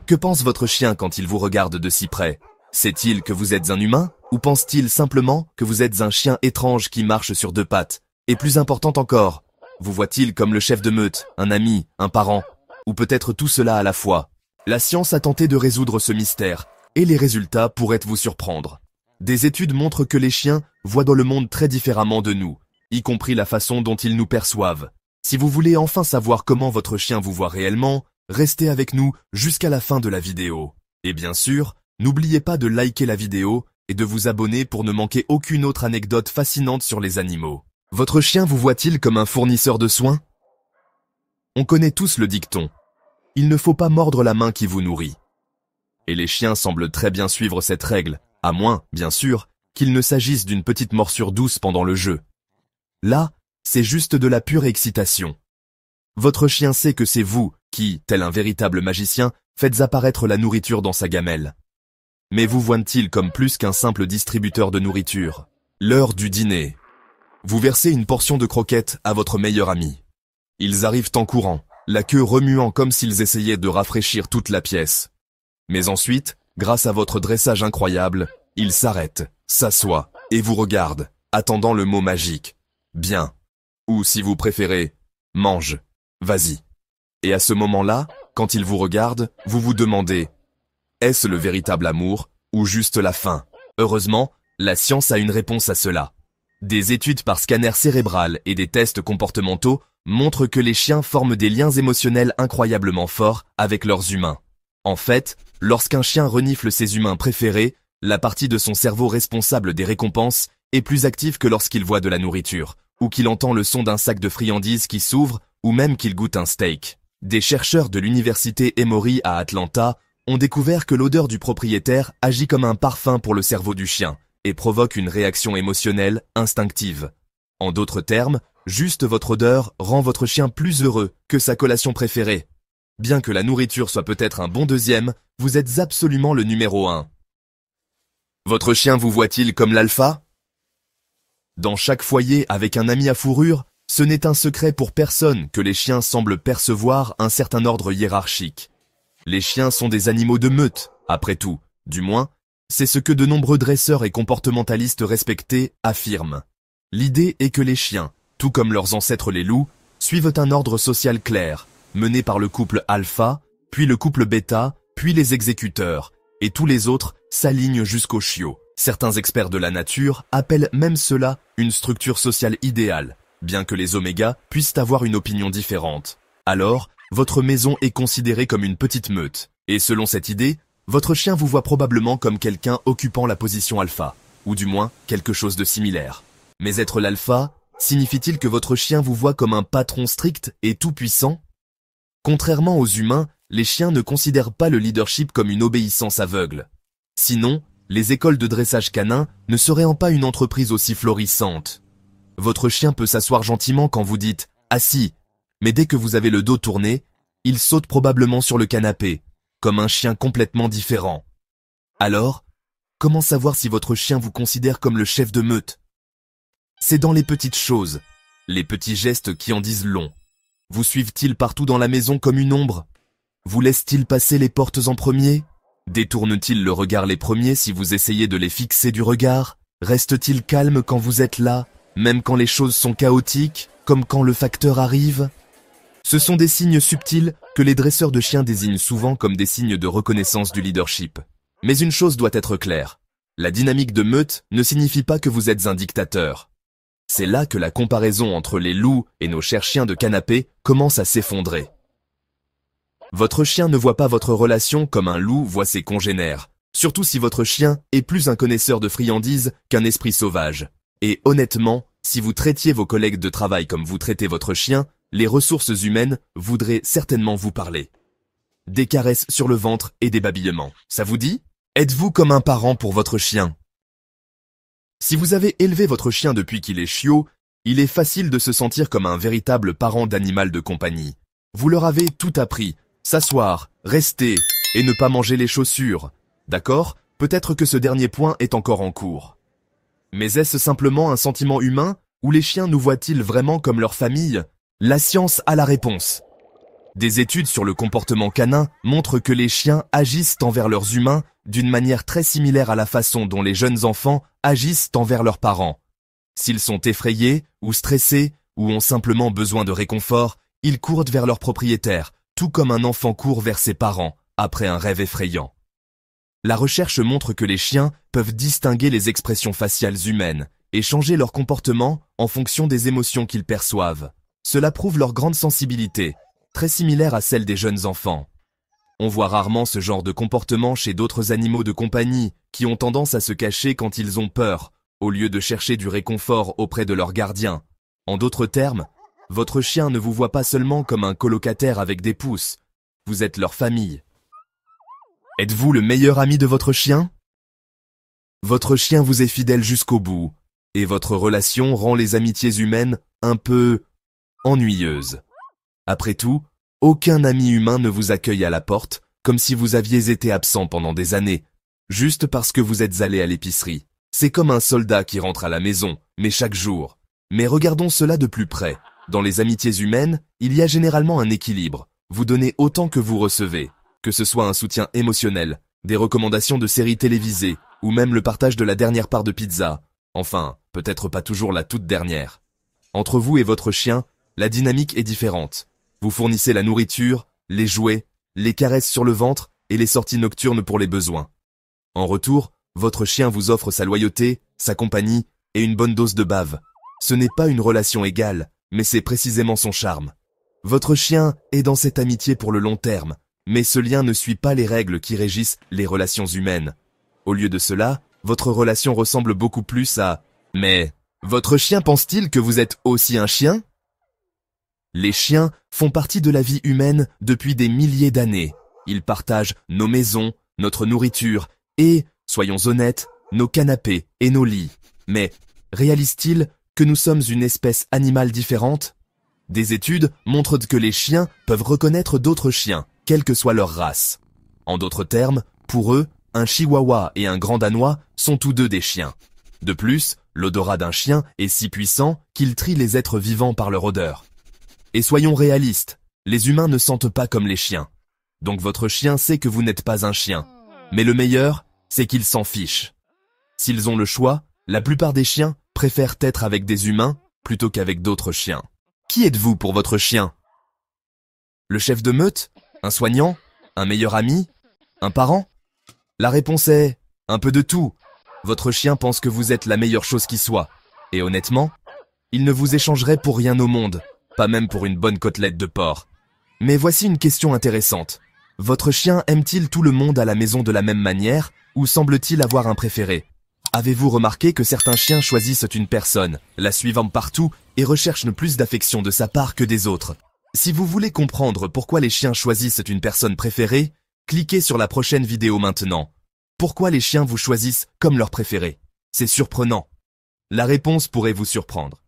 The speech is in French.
Que pense votre chien quand il vous regarde de si près? Sait-il que vous êtes un humain ou pense-t-il simplement que vous êtes un chien étrange qui marche sur deux pattes? Et plus important encore, vous voit-il comme le chef de meute, un ami, un parent, ou peut-être tout cela à la fois? La science a tenté de résoudre ce mystère, et les résultats pourraient vous surprendre. Des études montrent que les chiens voient dans le monde très différemment de nous, y compris la façon dont ils nous perçoivent. Si vous voulez enfin savoir comment votre chien vous voit réellement, restez avec nous jusqu'à la fin de la vidéo. Et bien sûr, n'oubliez pas de liker la vidéo et de vous abonner pour ne manquer aucune autre anecdote fascinante sur les animaux. Votre chien vous voit-il comme un fournisseur de soins? On connaît tous le dicton. Il ne faut pas mordre la main qui vous nourrit. Et les chiens semblent très bien suivre cette règle, à moins, bien sûr, qu'il ne s'agisse d'une petite morsure douce pendant le jeu. Là, c'est juste de la pure excitation. Votre chien sait que c'est vous qui, tel un véritable magicien, faites apparaître la nourriture dans sa gamelle. Mais vous voit-il comme plus qu'un simple distributeur de nourriture? L'heure du dîner. Vous versez une portion de croquettes à votre meilleur ami. Ils arrivent en courant, la queue remuant comme s'ils essayaient de rafraîchir toute la pièce. Mais ensuite, grâce à votre dressage incroyable, ils s'arrêtent, s'assoient et vous regardent, attendant le mot magique. Bien. Ou si vous préférez, mange. Vas-y. Et à ce moment-là, quand ils vous regardent, vous vous demandez, est-ce le véritable amour ou juste la faim? Heureusement, la science a une réponse à cela. Des études par scanner cérébral et des tests comportementaux montrent que les chiens forment des liens émotionnels incroyablement forts avec leurs humains. En fait, lorsqu'un chien renifle ses humains préférés, la partie de son cerveau responsable des récompenses est plus active que lorsqu'il voit de la nourriture, ou qu'il entend le son d'un sac de friandises qui s'ouvre, ou même qu'il goûte un steak. Des chercheurs de l'université Emory à Atlanta ont découvert que l'odeur du propriétaire agit comme un parfum pour le cerveau du chien et provoque une réaction émotionnelle instinctive. En d'autres termes, juste votre odeur rend votre chien plus heureux que sa collation préférée. Bien que la nourriture soit peut-être un bon deuxième, vous êtes absolument le numéro 1. Votre chien vous voit-il comme l'alpha? Dans chaque foyer avec un ami à fourrure, ce n'est un secret pour personne que les chiens semblent percevoir un certain ordre hiérarchique. Les chiens sont des animaux de meute, après tout, du moins, c'est ce que de nombreux dresseurs et comportementalistes respectés affirment. L'idée est que les chiens, tout comme leurs ancêtres les loups, suivent un ordre social clair, mené par le couple alpha, puis le couple bêta, puis les exécuteurs, et tous les autres s'alignent jusqu'au chiot. Certains experts de la nature appellent même cela une structure sociale idéale, bien que les omégas puissent avoir une opinion différente. Alors, votre maison est considérée comme une petite meute, et selon cette idée, votre chien vous voit probablement comme quelqu'un occupant la position alpha, ou du moins quelque chose de similaire. Mais être l'alpha, signifie-t-il que votre chien vous voit comme un patron strict et tout-puissant? Contrairement aux humains, les chiens ne considèrent pas le leadership comme une obéissance aveugle. Sinon, les écoles de dressage canin ne seraient en pas une entreprise aussi florissante. Votre chien peut s'asseoir gentiment quand vous dites « assis », mais dès que vous avez le dos tourné, il saute probablement sur le canapé, comme un chien complètement différent. Alors, comment savoir si votre chien vous considère comme le chef de meute? C'est dans les petites choses, les petits gestes qui en disent long. Vous suivent-ils partout dans la maison comme une ombre? Vous laisse-t-il passer les portes en premier? Détourne-t-il le regard les premiers si vous essayez de les fixer du regard? Reste-t-il calme quand vous êtes là, même quand les choses sont chaotiques, comme quand le facteur arrive? Ce sont des signes subtils que les dresseurs de chiens désignent souvent comme des signes de reconnaissance du leadership. Mais une chose doit être claire. La dynamique de meute ne signifie pas que vous êtes un dictateur. C'est là que la comparaison entre les loups et nos chers chiens de canapé commence à s'effondrer. Votre chien ne voit pas votre relation comme un loup voit ses congénères, surtout si votre chien est plus un connaisseur de friandises qu'un esprit sauvage. Et honnêtement, si vous traitiez vos collègues de travail comme vous traitez votre chien, les ressources humaines voudraient certainement vous parler. Des caresses sur le ventre et des babillements, ça vous dit? Êtes-vous comme un parent pour votre chien? Si vous avez élevé votre chien depuis qu'il est chiot, il est facile de se sentir comme un véritable parent d'animal de compagnie. Vous leur avez tout appris, s'asseoir, rester et ne pas manger les chaussures. D'accord? Peut-être que ce dernier point est encore en cours. Mais est-ce simplement un sentiment humain ou les chiens nous voient-ils vraiment comme leur famille, La science a la réponse. Des études sur le comportement canin montrent que les chiens agissent envers leurs humains d'une manière très similaire à la façon dont les jeunes enfants agissent envers leurs parents. S'ils sont effrayés ou stressés ou ont simplement besoin de réconfort, ils courent vers leur propriétaire, tout comme un enfant court vers ses parents après un rêve effrayant. La recherche montre que les chiens peuvent distinguer les expressions faciales humaines et changer leur comportement en fonction des émotions qu'ils perçoivent. Cela prouve leur grande sensibilité, très similaire à celle des jeunes enfants. On voit rarement ce genre de comportement chez d'autres animaux de compagnie qui ont tendance à se cacher quand ils ont peur, au lieu de chercher du réconfort auprès de leur gardien. En d'autres termes, votre chien ne vous voit pas seulement comme un colocataire avec des pouces, vous êtes leur famille. Êtes-vous le meilleur ami de votre chien? Votre chien vous est fidèle jusqu'au bout, et votre relation rend les amitiés humaines un peu ennuyeuses. Après tout, aucun ami humain ne vous accueille à la porte comme si vous aviez été absent pendant des années, juste parce que vous êtes allé à l'épicerie. C'est comme un soldat qui rentre à la maison, mais chaque jour. Mais regardons cela de plus près. Dans les amitiés humaines, il y a généralement un équilibre. Vous donnez autant que vous recevez, que ce soit un soutien émotionnel, des recommandations de séries télévisées, ou même le partage de la dernière part de pizza. Enfin, peut-être pas toujours la toute dernière. Entre vous et votre chien, la dynamique est différente. Vous fournissez la nourriture, les jouets, les caresses sur le ventre et les sorties nocturnes pour les besoins. En retour, votre chien vous offre sa loyauté, sa compagnie et une bonne dose de bave. Ce n'est pas une relation égale, mais c'est précisément son charme. Votre chien est dans cette amitié pour le long terme, mais ce lien ne suit pas les règles qui régissent les relations humaines. Au lieu de cela, votre relation ressemble beaucoup plus à « Mais, votre chien pense-t-il que vous êtes aussi un chien ?» Les chiens font partie de la vie humaine depuis des milliers d'années. Ils partagent nos maisons, notre nourriture et, soyons honnêtes, nos canapés et nos lits. Mais réalisent-ils que nous sommes une espèce animale différente? Des études montrent que les chiens peuvent reconnaître d'autres chiens, quelle que soit leur race. En d'autres termes, pour eux, un chihuahua et un grand danois sont tous deux des chiens. De plus, l'odorat d'un chien est si puissant qu'il trie les êtres vivants par leur odeur. Et soyons réalistes, les humains ne sentent pas comme les chiens. Donc votre chien sait que vous n'êtes pas un chien. Mais le meilleur, c'est qu'ils s'en fichent. S'ils ont le choix, la plupart des chiens préfèrent être avec des humains plutôt qu'avec d'autres chiens. Qui êtes-vous pour votre chien? Le chef de meute? Un soignant? Un meilleur ami? Un parent? La réponse est un peu de tout. Votre chien pense que vous êtes la meilleure chose qui soit. Et honnêtement, il ne vous échangerait pour rien au monde, pas même pour une bonne côtelette de porc. Mais voici une question intéressante. Votre chien aime-t-il tout le monde à la maison de la même manière ou semble-t-il avoir un préféré? Avez-vous remarqué que certains chiens choisissent une personne, la suivant partout et recherchent plus d'affection de sa part que des autres? Si vous voulez comprendre pourquoi les chiens choisissent une personne préférée, cliquez sur la prochaine vidéo maintenant. Pourquoi les chiens vous choisissent comme leur préféré? C'est surprenant. La réponse pourrait vous surprendre.